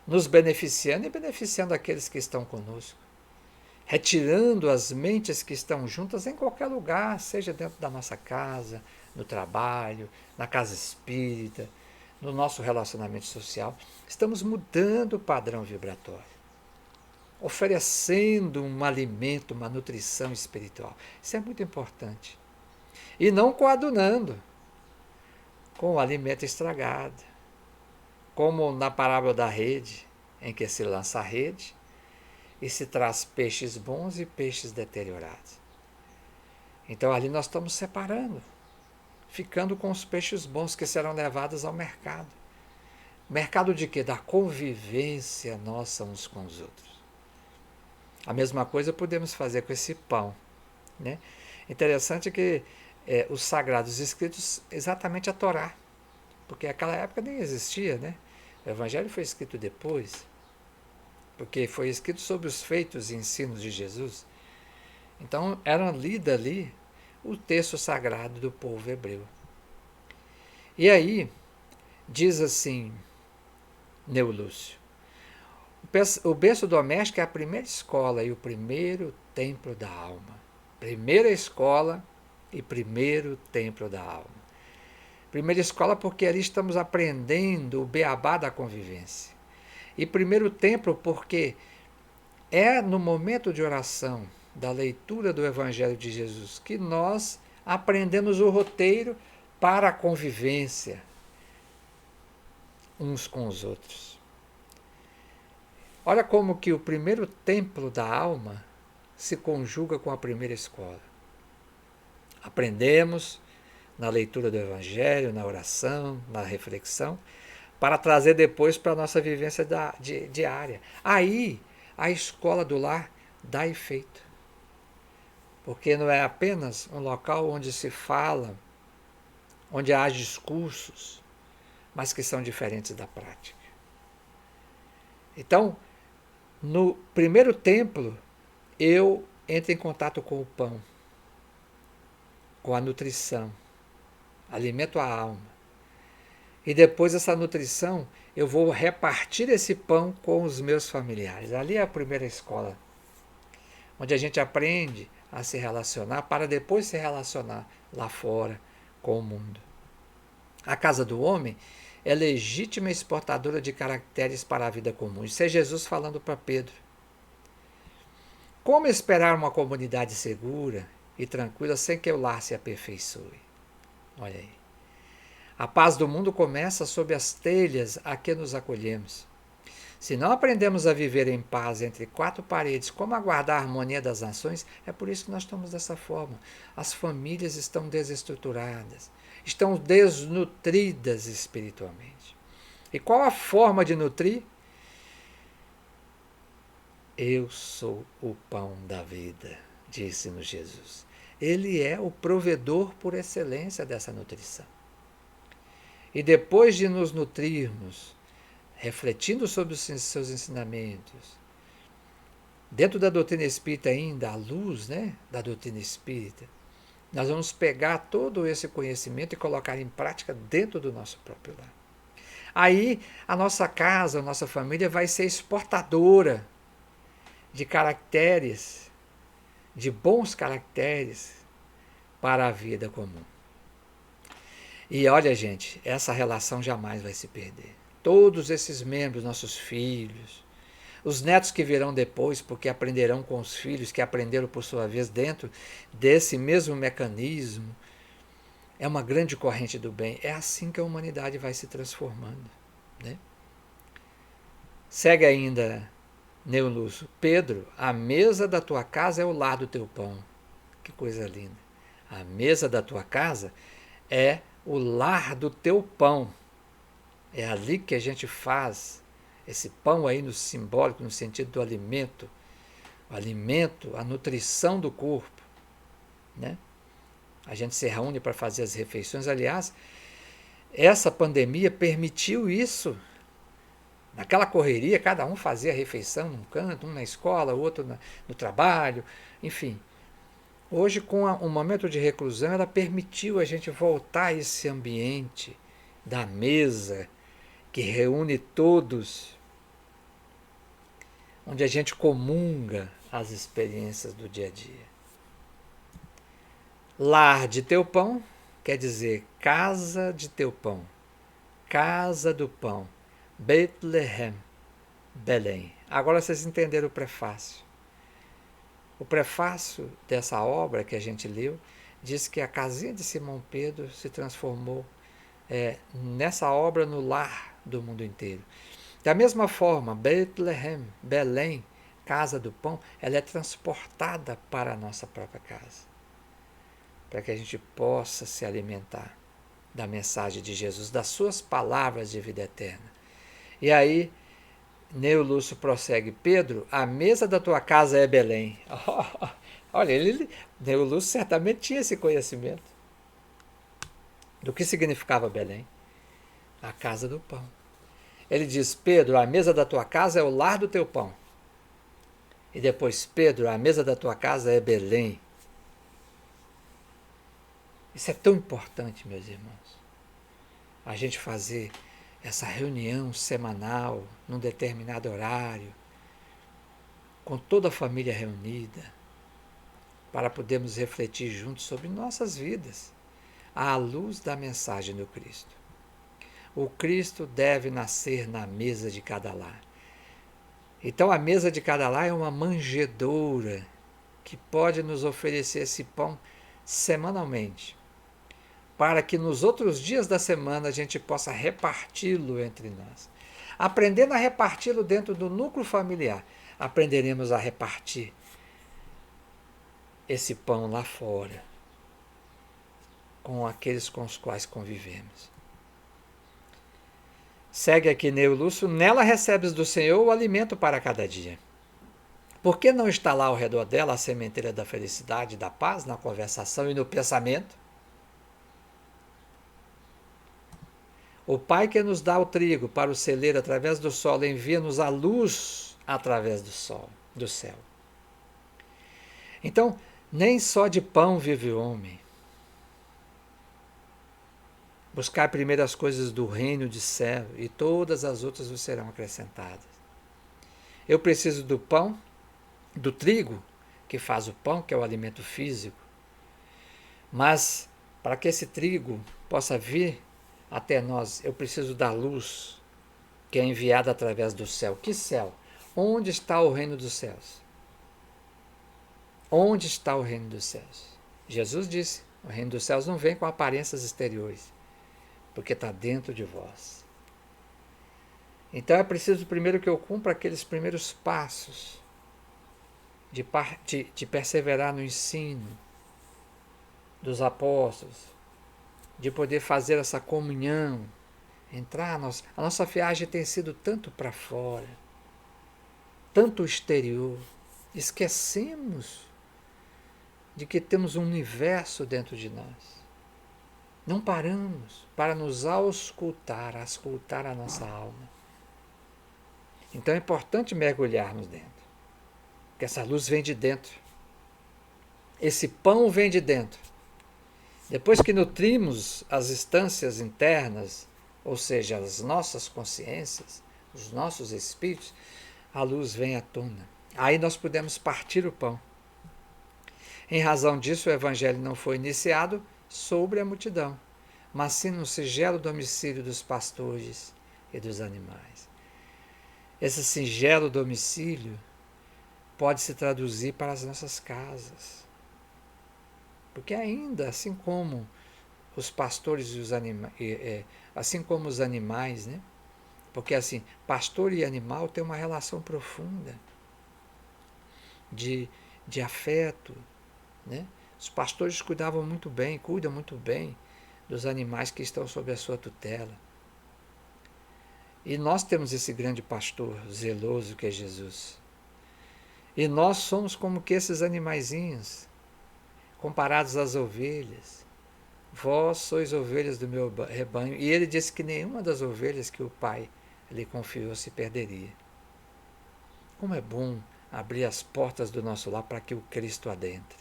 nos beneficiando e beneficiando aqueles que estão conosco, retirando as mentes que estão juntas em qualquer lugar, seja dentro da nossa casa, no trabalho, na casa espírita, no nosso relacionamento social. Estamos mudando o padrão vibratório, oferecendo um alimento, uma nutrição espiritual. Isso é muito importante. E não coadunando com o alimento estragado, como na parábola da rede, em que se lança a rede e se traz peixes bons e peixes deteriorados. Então ali nós estamos separando, ficando com os peixes bons que serão levados ao mercado. Mercado de quê? Da convivência nossa uns com os outros. A mesma coisa podemos fazer com esse pão, né? Interessante que os sagrados escritos, exatamente a Torá, porque naquela época nem existia, né? O Evangelho foi escrito depois, porque foi escrito sobre os feitos e ensinos de Jesus. Então, era lido ali o texto sagrado do povo hebreu. E aí, diz assim, Neo Lúcio: o berço doméstico é a primeira escola e o primeiro templo da alma. Primeira escola e primeiro templo da alma. Primeira escola porque ali estamos aprendendo o beabá da convivência. E primeiro templo porque é no momento de oração, da leitura do Evangelho de Jesus, que nós aprendemos o roteiro para a convivência uns com os outros. Olha como que o primeiro templo da alma se conjuga com a primeira escola. Aprendemos na leitura do Evangelho, na oração, na reflexão, para trazer depois para a nossa vivência diária. Aí, a escola do lar dá efeito. Porque não é apenas um local onde se fala, onde há discursos, mas que são diferentes da prática. Então, no primeiro templo, eu entro em contato com o pão, com a nutrição, alimento a alma. E depois essa nutrição, eu vou repartir esse pão com os meus familiares. Ali é a primeira escola, onde a gente aprende a se relacionar para depois se relacionar lá fora com o mundo. A casa do homem é legítima exportadora de caracteres para a vida comum. Isso é Jesus falando para Pedro. Como esperar uma comunidade segura e tranquila sem que o lar se aperfeiçoe? Olha aí. A paz do mundo começa sob as telhas a que nos acolhemos. Se não aprendemos a viver em paz entre quatro paredes, como aguardar a harmonia das nações, é por isso que nós estamos dessa forma. As famílias estão desestruturadas, estão desnutridas espiritualmente. E qual a forma de nutrir? Eu sou o pão da vida, disse-nos Jesus. Ele é o provedor por excelência dessa nutrição. E depois de nos nutrirmos, refletindo sobre os seus ensinamentos, dentro da doutrina espírita ainda, à luz, da doutrina espírita, nós vamos pegar todo esse conhecimento e colocar em prática dentro do nosso próprio lar. Aí a nossa casa, a nossa família vai ser exportadora de caracteres, de bons caracteres para a vida comum. E olha, gente, essa relação jamais vai se perder. Todos esses membros, nossos filhos, os netos que virão depois, porque aprenderão com os filhos que aprenderam por sua vez dentro desse mesmo mecanismo, é uma grande corrente do bem. É assim que a humanidade vai se transformando. Segue ainda Neo Lúcio. Pedro, a mesa da tua casa é o lar do teu pão. Que coisa linda. A mesa da tua casa é o lar do teu pão. É ali que a gente faz esse pão aí no simbólico, no sentido do alimento. O alimento, a nutrição do corpo. A gente se reúne para fazer as refeições. Aliás, essa pandemia permitiu isso. Naquela correria, cada um fazia a refeição num canto, um na escola, outro no trabalho, enfim. Hoje, com um momento de reclusão, ela permitiu a gente voltar a esse ambiente da mesa, que reúne todos, onde a gente comunga as experiências do dia a dia. Lar de teu pão quer dizer casa de teu pão, casa do pão, Bethlehem, Belém. Agora vocês entenderam o prefácio. O prefácio dessa obra que a gente leu diz que a casinha de Simão Pedro se transformou nessa obra no lar do mundo inteiro. Da mesma forma, Bethlehem, Belém, casa do pão, ela é transportada para a nossa própria casa, para que a gente possa se alimentar da mensagem de Jesus, das suas palavras de vida eterna. E aí, Neo Lúcio prossegue, Pedro, a mesa da tua casa é Belém. Olha, Neo Lúcio certamente tinha esse conhecimento do que significava Belém, a casa do pão. Ele diz, Pedro, a mesa da tua casa é o lar do teu pão. E depois, Pedro, a mesa da tua casa é Belém. Isso é tão importante, meus irmãos. A gente fazer essa reunião semanal, num determinado horário, com toda a família reunida, para podermos refletir juntos sobre nossas vidas, à luz da mensagem do Cristo. O Cristo deve nascer na mesa de cada lar. Então a mesa de cada lar é uma manjedoura que pode nos oferecer esse pão semanalmente, para que nos outros dias da semana a gente possa reparti-lo entre nós. Aprendendo a reparti-lo dentro do núcleo familiar, aprenderemos a repartir esse pão lá fora. com aqueles com os quais convivemos. Segue aqui Neo Lúcio, nela recebes do Senhor o alimento para cada dia. Por que não está lá ao redor dela a sementeira da felicidade, da paz, na conversação e no pensamento? O Pai que nos dá o trigo para o celeiro através do sol, envia-nos a luz através do sol, do céu. Então, nem só de pão vive o homem. Buscar primeiro as coisas do reino de céu e todas as outras vos serão acrescentadas. Eu preciso do pão, do trigo, que faz o pão, que é o alimento físico. Mas, para que esse trigo possa vir até nós, eu preciso da luz, que é enviada através do céu. Que céu? Onde está o reino dos céus? Onde está o reino dos céus? Jesus disse, o reino dos céus não vem com aparências exteriores, porque está dentro de vós. Então é preciso primeiro que eu cumpra aqueles primeiros passos de perseverar no ensino dos apóstolos, de poder fazer essa comunhão, entrar. A nossa viagem tem sido tanto para fora, tanto exterior, esquecemos de que temos um universo dentro de nós. Não paramos para nos auscultar a nossa alma. Então é importante mergulharmos dentro, porque essa luz vem de dentro. Esse pão vem de dentro. Depois que nutrimos as instâncias internas, ou seja, as nossas consciências, os nossos espíritos, a luz vem à tona. Aí nós podemos partir o pão. Em razão disso, o Evangelho não foi iniciado sobre a multidão, mas sim no singelo domicílio dos pastores e dos animais. Esse singelo domicílio pode se traduzir para as nossas casas. Porque ainda, assim como os pastores e os animais, assim como os animais, né? Porque assim, pastor e animal têm uma relação profunda de afeto, né? Os pastores cuidam muito bem dos animais que estão sob a sua tutela. E nós temos esse grande pastor zeloso que é Jesus. E nós somos como que esses animaizinhos, comparados às ovelhas. Vós sois ovelhas do meu rebanho. E ele disse que nenhuma das ovelhas que o Pai lhe confiou se perderia. Como é bom abrir as portas do nosso lar para que o Cristo adentre.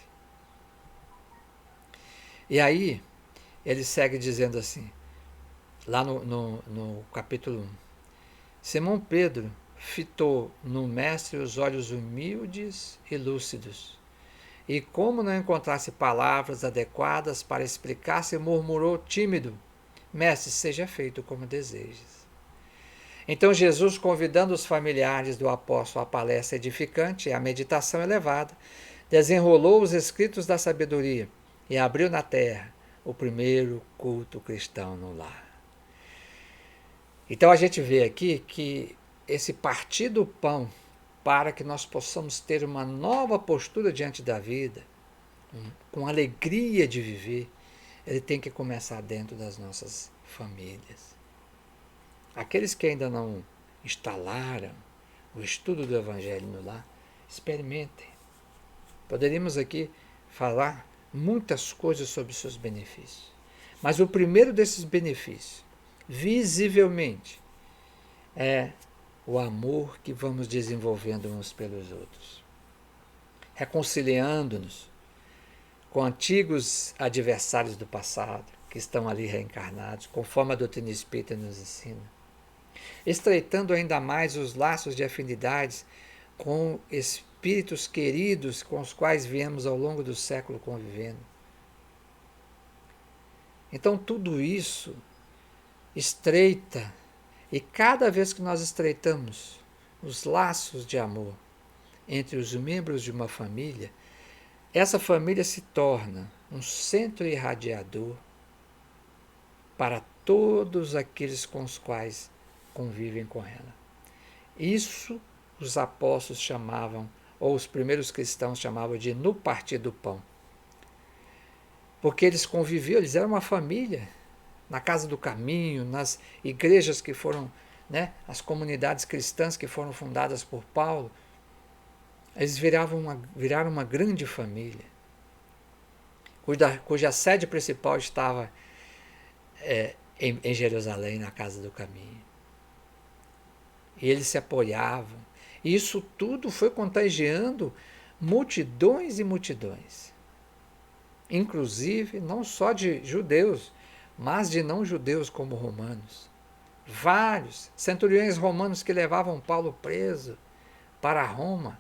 E aí, ele segue dizendo assim, lá no capítulo 1. Simão Pedro fitou no mestre os olhos humildes e lúcidos. E como não encontrasse palavras adequadas para explicar-se, murmurou tímido, mestre, seja feito como desejas. Então Jesus, convidando os familiares do apóstolo à palestra edificante e à meditação elevada, desenrolou os escritos da sabedoria e abriu na terra o primeiro culto cristão no lar. Então a gente vê aqui que esse partir do pão para que nós possamos ter uma nova postura diante da vida, com alegria de viver, ele tem que começar dentro das nossas famílias. Aqueles que ainda não instalaram o estudo do Evangelho no lar, experimentem. Poderíamos aqui falar muitas coisas sobre seus benefícios. Mas o primeiro desses benefícios, visivelmente, é o amor que vamos desenvolvendo uns pelos outros, reconciliando-nos com antigos adversários do passado, que estão ali reencarnados, conforme a doutrina espírita nos ensina, estreitando ainda mais os laços de afinidades com espíritos queridos com os quais viemos ao longo do século convivendo. Então tudo isso estreita, e cada vez que nós estreitamos os laços de amor entre os membros de uma família, essa família se torna um centro irradiador para todos aqueles com os quais convivem com ela. Isso os apóstolos chamavam, ou os primeiros cristãos chamavam de no partir do pão. porque eles conviviam, eles eram uma família, na Casa do Caminho, nas igrejas que foram, né, as comunidades cristãs que foram fundadas por Paulo, eles viraram uma grande família, cuja sede principal estava em Jerusalém, na Casa do Caminho. E eles se apoiavam. E isso tudo foi contagiando multidões e multidões. Inclusive, não só de judeus, mas de não-judeus como romanos. Vários centuriões romanos que levavam Paulo preso para Roma.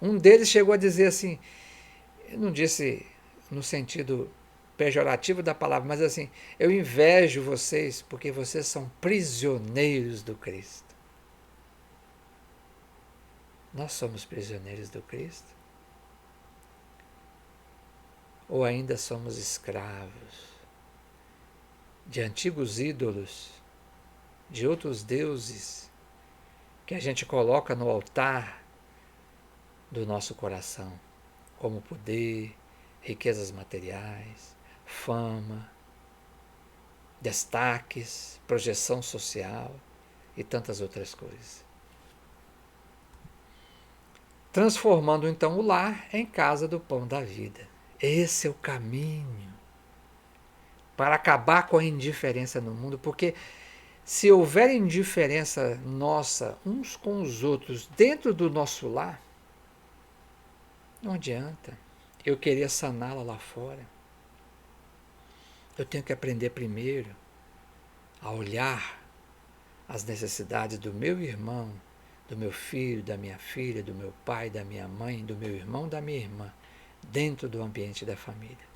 Um deles chegou a dizer assim, não disse no sentido pejorativo da palavra, mas assim, eu invejo vocês porque vocês são prisioneiros do Cristo. Nós somos prisioneiros do Cristo? Ou ainda somos escravos de antigos ídolos, de outros deuses que a gente coloca no altar do nosso coração, como poder, riquezas materiais, fama, destaques, projeção social e tantas outras coisas. Transformando então o lar em casa do pão da vida. Esse é o caminho para acabar com a indiferença no mundo, porque se houver indiferença nossa uns com os outros dentro do nosso lar, não adianta eu querer saná-la lá fora. Eu tenho que aprender primeiro a olhar as necessidades do meu irmão, do meu filho, da minha filha, do meu pai, da minha mãe, do meu irmão, da minha irmã, dentro do ambiente da família.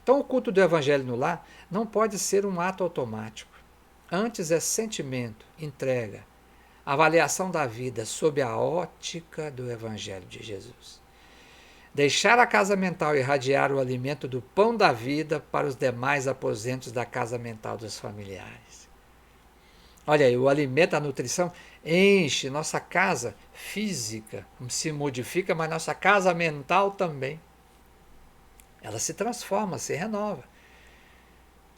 Então, o culto do Evangelho no lar não pode ser um ato automático. Antes é sentimento, entrega, avaliação da vida sob a ótica do Evangelho de Jesus. Deixar a casa mental irradiar o alimento do pão da vida para os demais aposentos da casa mental dos familiares. Olha aí, o alimento, a nutrição enche nossa casa física, se modifica, mas nossa casa mental também. Ela se transforma, se renova.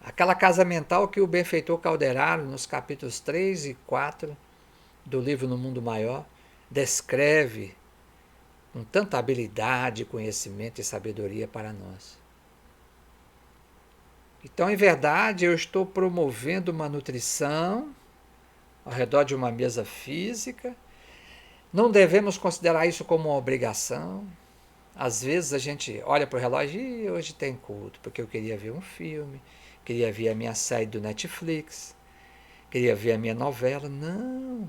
Aquela casa mental que o benfeitor Calderaro, nos capítulos 3 e 4 do livro No Mundo Maior, descreve com tanta habilidade, conhecimento e sabedoria para nós. Então, em verdade, eu estou promovendo uma nutrição ao redor de uma mesa física. Não devemos considerar isso como uma obrigação. Às vezes a gente olha para o relógio e hoje tem culto, porque eu queria ver um filme, queria ver a minha série do Netflix, queria ver a minha novela. Não!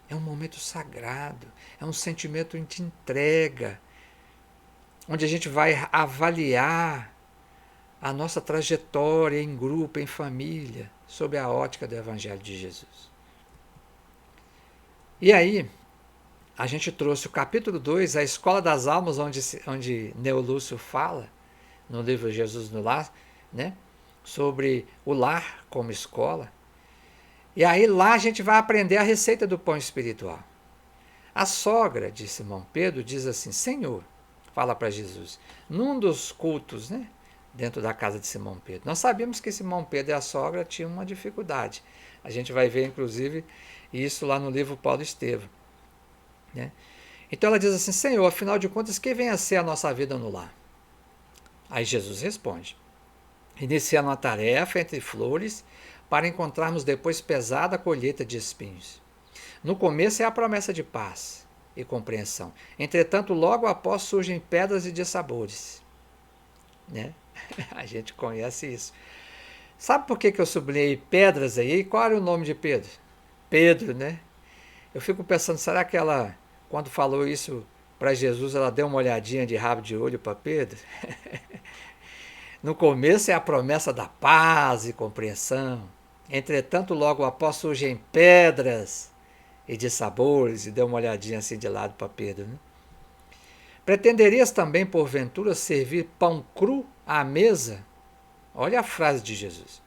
É um momento sagrado, é um sentimento de entrega, onde a gente vai avaliar a nossa trajetória em grupo, em família, sob a ótica do Evangelho de Jesus. E aí, a gente trouxe o capítulo 2, a Escola das Almas, onde Neo Lúcio fala, no livro Jesus no Lar, né, sobre o lar como escola. E aí lá a gente vai aprender a receita do pão espiritual. A sogra de Simão Pedro diz assim, Senhor, fala para Jesus, num dos cultos, né, dentro da casa de Simão Pedro. Nós sabíamos que Simão Pedro e a sogra tinham uma dificuldade. A gente vai ver, inclusive, isso lá no livro Paulo Estevão. Né? Então ela diz assim, Senhor, afinal de contas, quem vem a ser a nossa vida no lar? Aí Jesus responde, iniciando uma tarefa entre flores para encontrarmos depois pesada colheita de espinhos. No começo é a promessa de paz e compreensão. Entretanto, logo após surgem pedras e dissabores. Né? A gente conhece isso. Sabe por que eu sublinhei pedras aí? Qual era o nome de Pedro? Pedro, né? Eu fico pensando, será que ela, quando falou isso para Jesus, ela deu uma olhadinha de rabo de olho para Pedro? No começo é a promessa da paz e compreensão. Entretanto, logo após surgem pedras e dissabores, e deu uma olhadinha assim de lado para Pedro. Né? Pretenderias também, porventura, servir pão cru à mesa? Olha a frase de Jesus,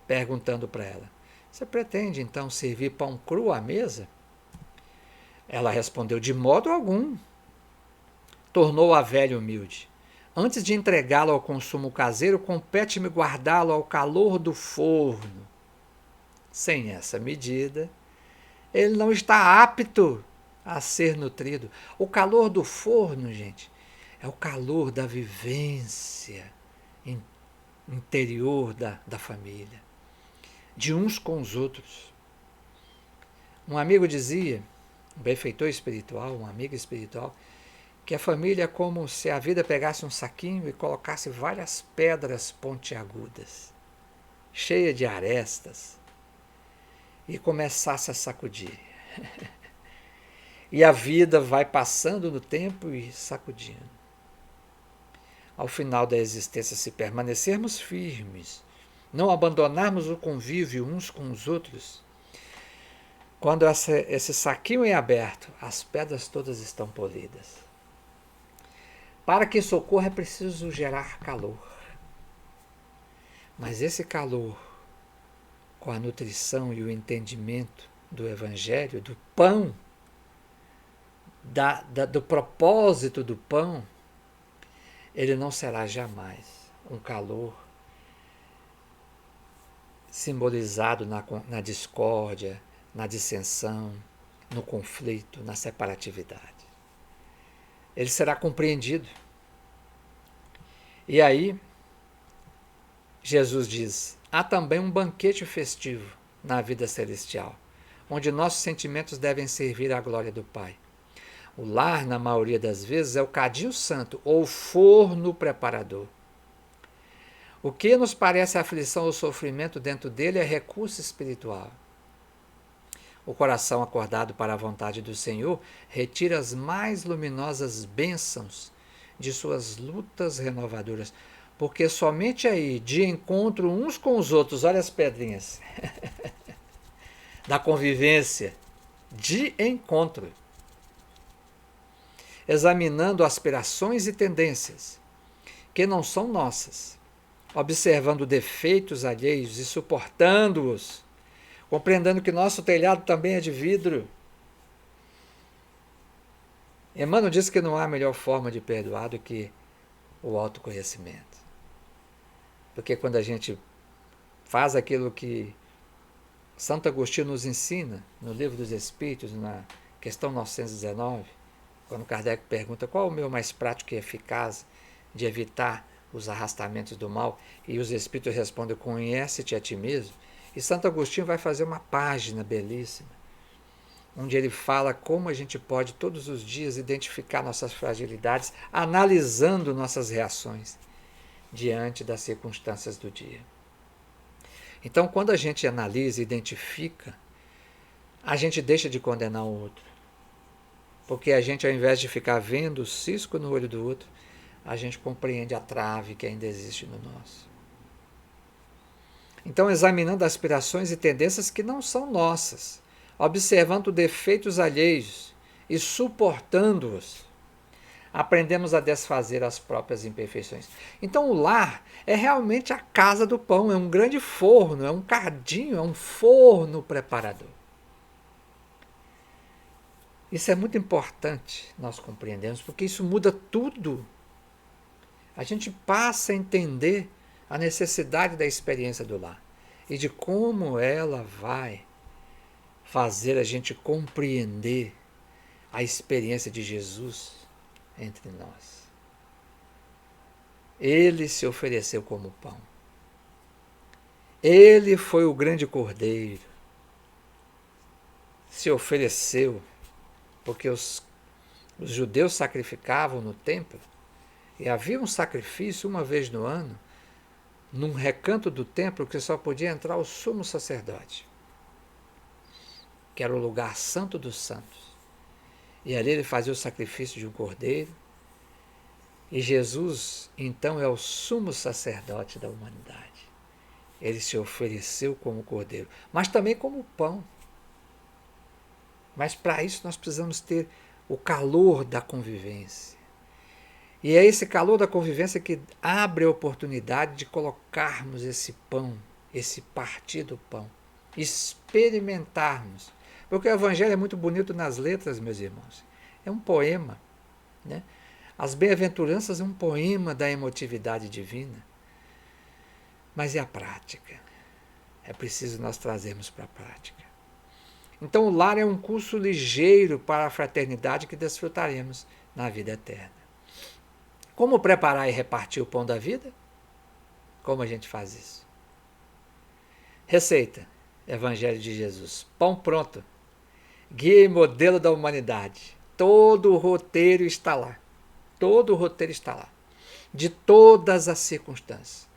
perguntando para ela. Você pretende, então, servir pão cru à mesa? Ela respondeu, de modo algum. Tornou a velha humilde. Antes de entregá-lo ao consumo caseiro, compete-me guardá-lo ao calor do forno. Sem essa medida, ele não está apto a ser nutrido. O calor do forno, gente, é o calor da vivência interior da família, de uns com os outros. Um amigo dizia, um benfeitor espiritual, um amigo espiritual, que a família é como se a vida pegasse um saquinho e colocasse várias pedras pontiagudas, cheias de arestas, e começasse a sacudir. E a vida vai passando no tempo e sacudindo. Ao final da existência, se permanecermos firmes, não abandonarmos o convívio uns com os outros, quando esse saquinho é aberto, as pedras todas estão polidas. Para que isso ocorra é preciso gerar calor. Mas esse calor, com a nutrição e o entendimento do Evangelho, do pão, do propósito do pão, ele não será jamais um calor simbolizado na discórdia, na dissensão, no conflito, na separatividade. Ele será compreendido. E aí, Jesus diz, há também um banquete festivo na vida celestial, onde nossos sentimentos devem servir à glória do Pai. O lar, na maioria das vezes, é o cadinho santo, ou forno preparador. O que nos parece aflição ou sofrimento dentro dele é recurso espiritual. O coração acordado para a vontade do Senhor retira as mais luminosas bênçãos de suas lutas renovadoras, porque somente aí, de encontro uns com os outros, olha as pedrinhas, da convivência, de encontro, examinando aspirações e tendências que não são nossas, observando defeitos alheios e suportando-os, compreendendo que nosso telhado também é de vidro. Emmanuel diz que não há melhor forma de perdoar do que o autoconhecimento. Porque quando a gente faz aquilo que Santo Agostinho nos ensina no Livro dos Espíritos, na questão 919, quando Kardec pergunta qual é o meio mais prático e eficaz de evitar os arrastamentos do mal, e os Espíritos respondem, conhece-te a ti mesmo, e Santo Agostinho vai fazer uma página belíssima, onde ele fala como a gente pode todos os dias identificar nossas fragilidades, analisando nossas reações diante das circunstâncias do dia. Então, quando a gente analisa e identifica, a gente deixa de condenar o outro. Porque a gente, ao invés de ficar vendo o cisco no olho do outro, a gente compreende a trave que ainda existe no nosso. Então, examinando aspirações e tendências que não são nossas, observando defeitos alheios e suportando-os, aprendemos a desfazer as próprias imperfeições. Então, o lar é realmente a casa do pão, é um grande forno, é um cardinho, é um forno preparador. Isso é muito importante nós compreendermos, porque isso muda tudo. A gente passa a entender a necessidade da experiência do lar e de como ela vai fazer a gente compreender a experiência de Jesus entre nós. Ele se ofereceu como pão. Ele foi o grande cordeiro. Se ofereceu, porque os judeus sacrificavam no templo, e havia um sacrifício uma vez no ano, num recanto do templo que só podia entrar o sumo sacerdote, que era o lugar santo dos santos. E ali ele fazia o sacrifício de um cordeiro, e Jesus, então, é o sumo sacerdote da humanidade. Ele se ofereceu como cordeiro, mas também como pão. Mas para isso nós precisamos ter o calor da convivência. E é esse calor da convivência que abre a oportunidade de colocarmos esse pão, esse partir do pão, experimentarmos. Porque o Evangelho é muito bonito nas letras, meus irmãos. É um poema, né? As bem-aventuranças é um poema da emotividade divina. Mas e a prática? É preciso nós trazermos para a prática. Então o lar é um curso ligeiro para a fraternidade que desfrutaremos na vida eterna. Como preparar e repartir o pão da vida? Como a gente faz isso? Receita: Evangelho de Jesus. Pão pronto. Guia e modelo da humanidade. Todo o roteiro está lá. Todo o roteiro está lá. De todas as circunstâncias.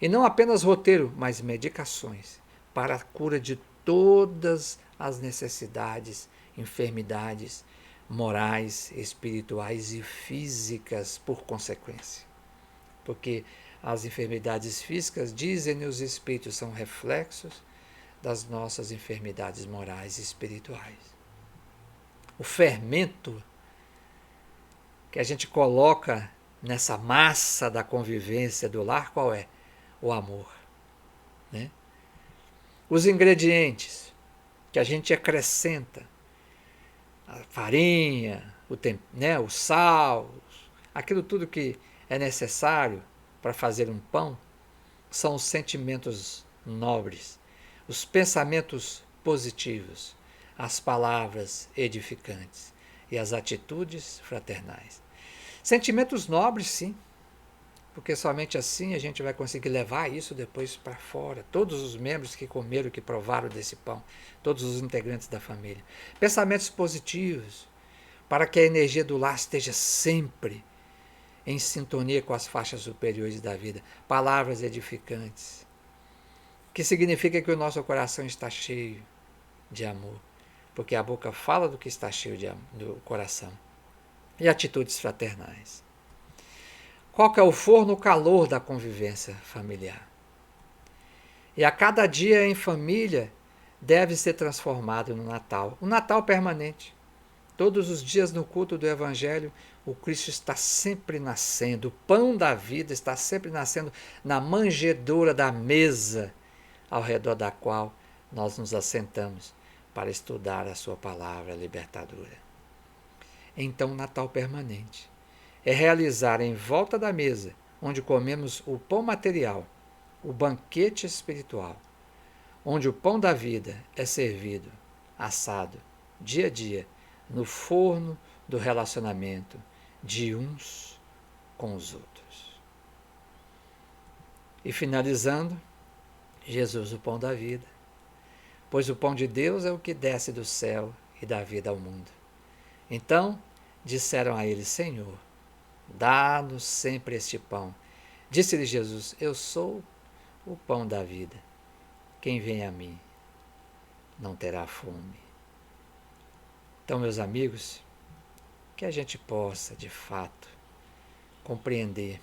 E não apenas roteiro, mas medicações para a cura de todas as necessidades, enfermidades morais, espirituais e físicas por consequência. Porque as enfermidades físicas, dizem os espíritos, são reflexos das nossas enfermidades morais e espirituais. O fermento que a gente coloca nessa massa da convivência do lar, qual é? O amor. Né? Os ingredientes que a gente acrescenta, a farinha, o sal, aquilo tudo que é necessário para fazer um pão, são os sentimentos nobres, os pensamentos positivos, as palavras edificantes e as atitudes fraternais. Sentimentos nobres, sim, porque somente assim a gente vai conseguir levar isso depois para fora. Todos os membros que comeram, que provaram desse pão, todos os integrantes da família. Pensamentos positivos, para que a energia do lar esteja sempre em sintonia com as faixas superiores da vida. Palavras edificantes, que significa que o nosso coração está cheio de amor, porque a boca fala do que está cheio do coração. E atitudes fraternais. Qual que é o forno, o calor da convivência familiar? E a cada dia em família deve ser transformado no Natal. O Natal permanente. Todos os dias no culto do Evangelho, o Cristo está sempre nascendo. O pão da vida está sempre nascendo na manjedoura da mesa ao redor da qual nós nos assentamos para estudar a sua palavra libertadora. Então, o Natal permanente é realizar em volta da mesa, onde comemos o pão material, o banquete espiritual, onde o pão da vida é servido, assado, dia a dia, no forno do relacionamento de uns com os outros. E finalizando, Jesus, o pão da vida, pois o pão de Deus é o que desce do céu e dá vida ao mundo. Então disseram a ele: Senhor, dá-nos sempre este pão. Disse-lhe Jesus: Eu sou o pão da vida. Quem vem a mim não terá fome. Então, meus amigos, que a gente possa, de fato, compreender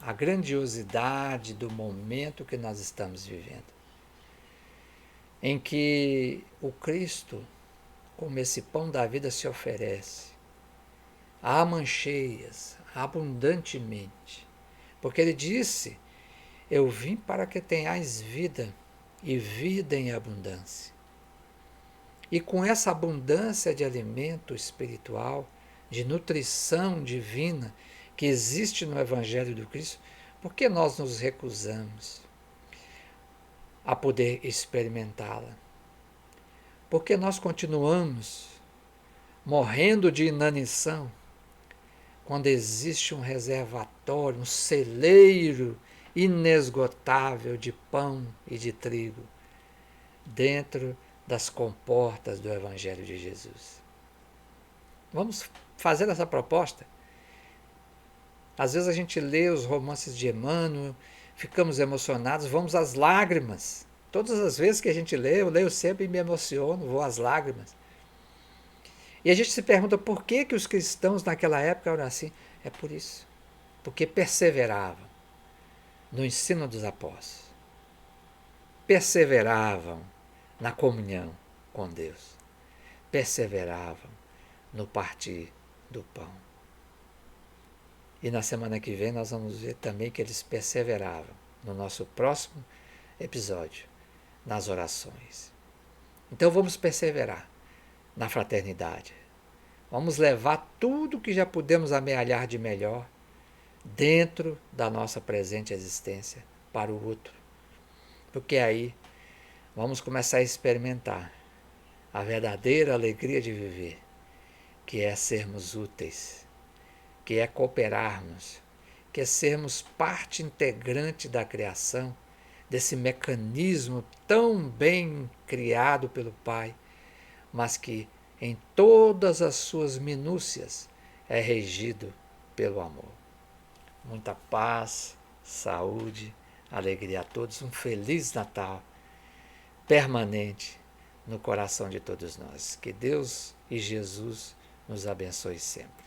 a grandiosidade do momento que nós estamos vivendo, em que o Cristo, como esse pão da vida, se oferece a mancheias, abundantemente, porque ele disse: eu vim para que tenhais vida, e vida em abundância. E com essa abundância de alimento espiritual, de nutrição divina que existe no Evangelho do Cristo, por que nós nos recusamos a poder experimentá-la? Porque nós continuamos morrendo de inanição, quando existe um reservatório, um celeiro inesgotável de pão e de trigo dentro das comportas do Evangelho de Jesus. Vamos fazer essa proposta? Às vezes a gente lê os romances de Emmanuel, ficamos emocionados, vamos às lágrimas. Todas as vezes que a gente lê, eu leio sempre e me emociono, vou às lágrimas. E a gente se pergunta por que os cristãos naquela época eram assim. É por isso. Porque perseveravam no ensino dos apóstolos. Perseveravam na comunhão com Deus. Perseveravam no partir do pão. E na semana que vem nós vamos ver também que eles perseveravam no nosso próximo episódio, nas orações. Então vamos perseverar na fraternidade. Vamos levar tudo que já pudemos amealhar de melhor dentro da nossa presente existência para o outro. Porque aí vamos começar a experimentar a verdadeira alegria de viver, que é sermos úteis, que é cooperarmos, que é sermos parte integrante da criação, desse mecanismo tão bem criado pelo Pai, mas que em todas as suas minúcias é regido pelo amor. Muita paz, saúde, alegria a todos, um Feliz Natal permanente no coração de todos nós. Que Deus e Jesus nos abençoe sempre.